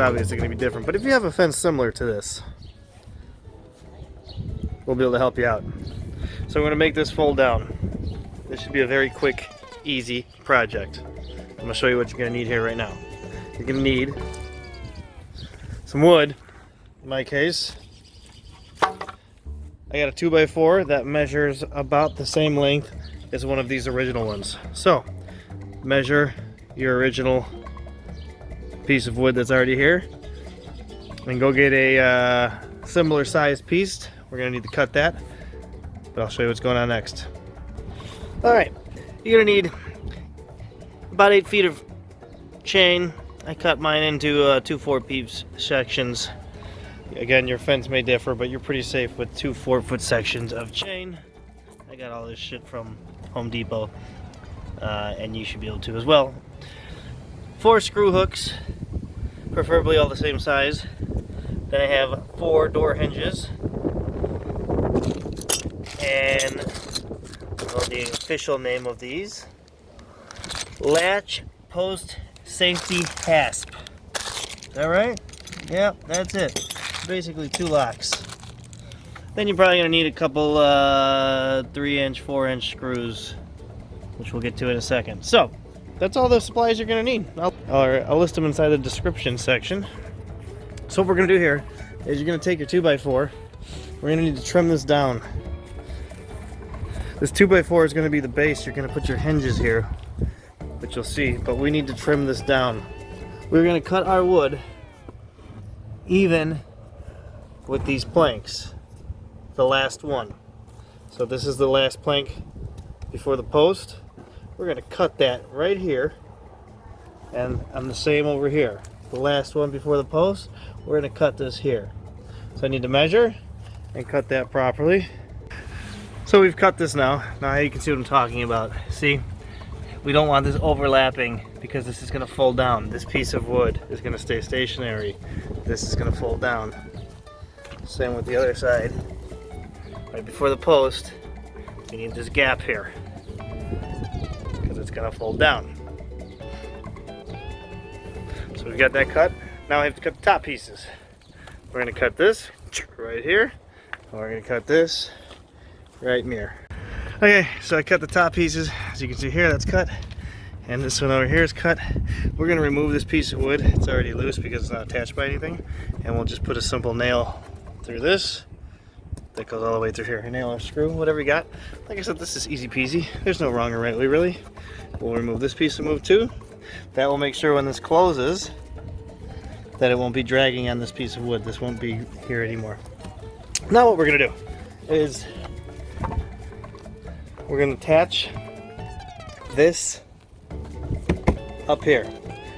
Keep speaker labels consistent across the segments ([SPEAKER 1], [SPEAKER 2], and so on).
[SPEAKER 1] obviously going to be different. But if you have a fence similar to this, we'll be able to help you out. So we're going to make this fold down. This should be a very quick, easy project. I'm going to show you what you're going to need here right now. You're going to need some wood. In my case, I got a 2x4 that measures about the same length as one of these original ones. So measure your original piece of wood that's already here and go get a similar sized piece. We're going to need to cut that, but I'll show you what's going on next. Alright, you're going to need about 8 feet of chain. I cut mine into 2 4-piece sections. Again, your fence may differ, but you're pretty safe with 2 4-foot sections of chain. I got all this shit from Home Depot, and you should be able to as well. 4 screw hooks, preferably all the same size. Then I have 4 door hinges, and the official name of these, Latch post safety hasp. Is that right? Yep, that's it. Basically 2 locks. Then you're probably going to need a couple 3-inch, 4-inch screws, which we'll get to in a second. So that's all the supplies you're going to need. I'll list them inside the description section. So what we're going to do here is you're going to take your 2x4. We're going to need to trim this down. This 2x4 is going to be the base. You're going to put your hinges here, which you'll see, but we need to trim this down. We're going to cut our wood even with these planks, the last one. So this is the last plank before the post. We're going to cut that right here, and I'm the same over here. The last one before the post, we're going to cut this here. So I need to measure and cut that properly. So we've cut this now. Now you can see what I'm talking about. See? We don't want this overlapping because this is going to fold down. This piece of wood is going to stay stationary. This is going to fold down. Same with the other side. Right before the post, we need this gap here because it's going to fold down. So we've got that cut. Now I have to cut the top pieces. We're going to cut this right here. And we're going to cut this right in here. Okay, so I cut the top pieces. As you can see here, that's cut. And this one over here is cut. We're going to remove this piece of wood. It's already loose because it's not attached by anything. And we'll just put a simple nail through this. That goes all the way through here. A nail or screw, whatever you got. Like I said, this is easy peasy. There's no wrong or right way, really. We'll remove this piece and move too. That will make sure when this closes that it won't be dragging on this piece of wood. This won't be here anymore. Now what we're going to do is we're going to attach this up here,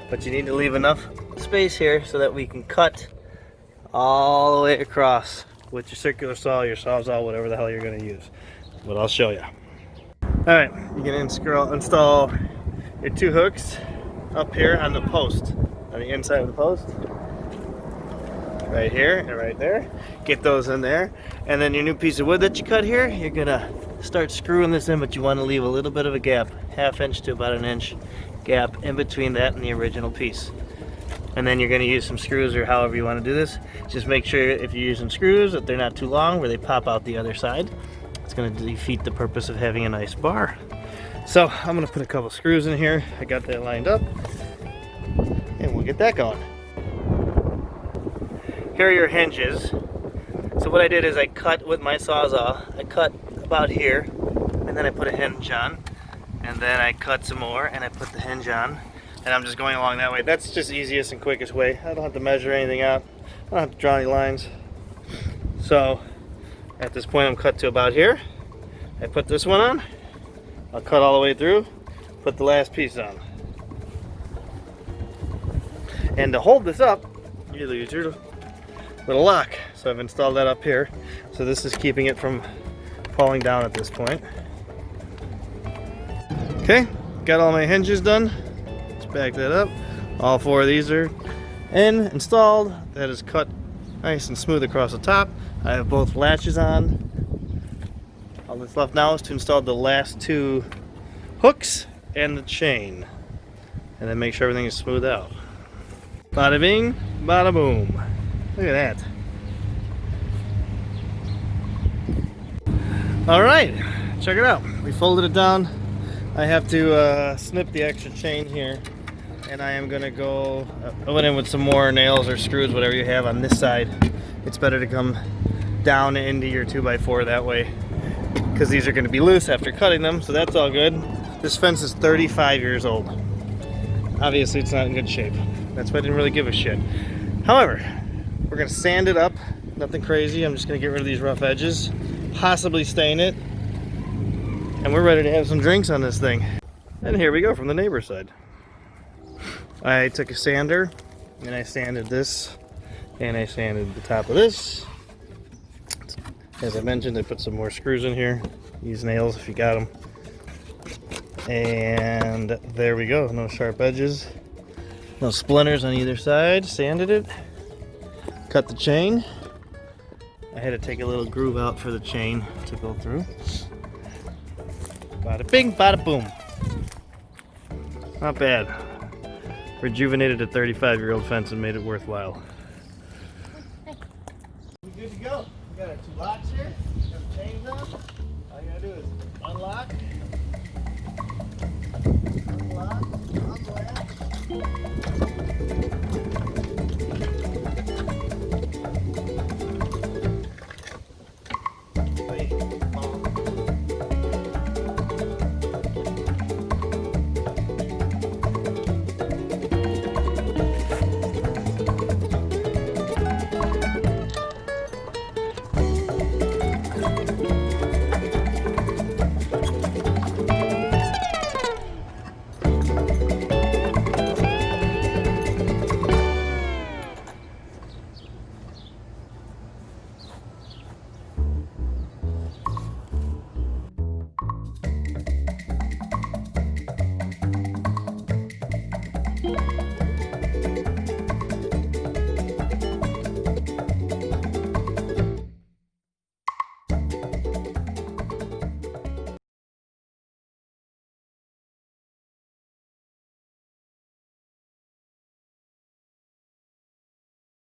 [SPEAKER 1] but you need to leave enough space here so that we can cut all the way across with your circular saw, your sawzall, whatever the hell you're going to use. But I'll show you. Alright, you're going to install your 2 hooks up here on the post, on the inside of the post. Right here and right there. Get those in there. And then your new piece of wood that you cut here, you're going to start screwing this in, but you want to leave a little bit of a gap, 1/2 inch to about 1 inch gap in between that and the original piece. And then you're going to use some screws or however you want to do this. Just make sure if you're using screws that they're not too long where they pop out the other side. It's going to defeat the purpose of having a nice bar. So I'm going to put a couple screws in here. I got that lined up and we'll get that going. Here are your hinges. So what I did is I cut with my sawzall. I cut about here, and then I put a hinge on, and then I cut some more and I put the hinge on, and I'm just going along that way. That's just the easiest and quickest way. I don't have to measure anything out. I don't have to draw any lines. So at this point I'm cut to about here. I put this one on. I'll cut all the way through, put the last piece on. And to hold this up, you use your little lock. So I've installed that up here. So this is keeping it from falling down at this point. Okay, got all my hinges done. Let's back that up. All 4 of these are installed. That is cut nice and smooth across the top. I have both latches on. All that's left now is to install the last 2 hooks and the chain, and then make sure everything is smoothed out. Bada bing, bada boom. Look at that. All right, check it out. We folded it down. I have to snip the extra chain here, and I am gonna go. I went in with some more nails or screws, whatever you have on this side. It's better to come down into your 2x4 that way, because these are gonna be loose after cutting them, so that's all good. This fence is 35 years old. Obviously, it's not in good shape. That's why I didn't really give a shit. However, we're gonna sand it up. Nothing crazy. I'm just gonna get rid of these rough edges, possibly stain it. And we're ready to have some drinks on this thing. And here we go from the neighbor's side. I took a sander and I sanded this and I sanded the top of this. As I mentioned, I put some more screws in here. Use nails if you got them. And there we go. No sharp edges. No splinters on either side. Sanded it. Cut the chain. I had to take a little groove out for the chain to go through. Bada bing, bada boom. Not bad. Rejuvenated a 35-year-old fence and made it worthwhile. We're good to go. We got our 2 locks here. We got the chains on. All you gotta do is unlock, unlock, unlatch.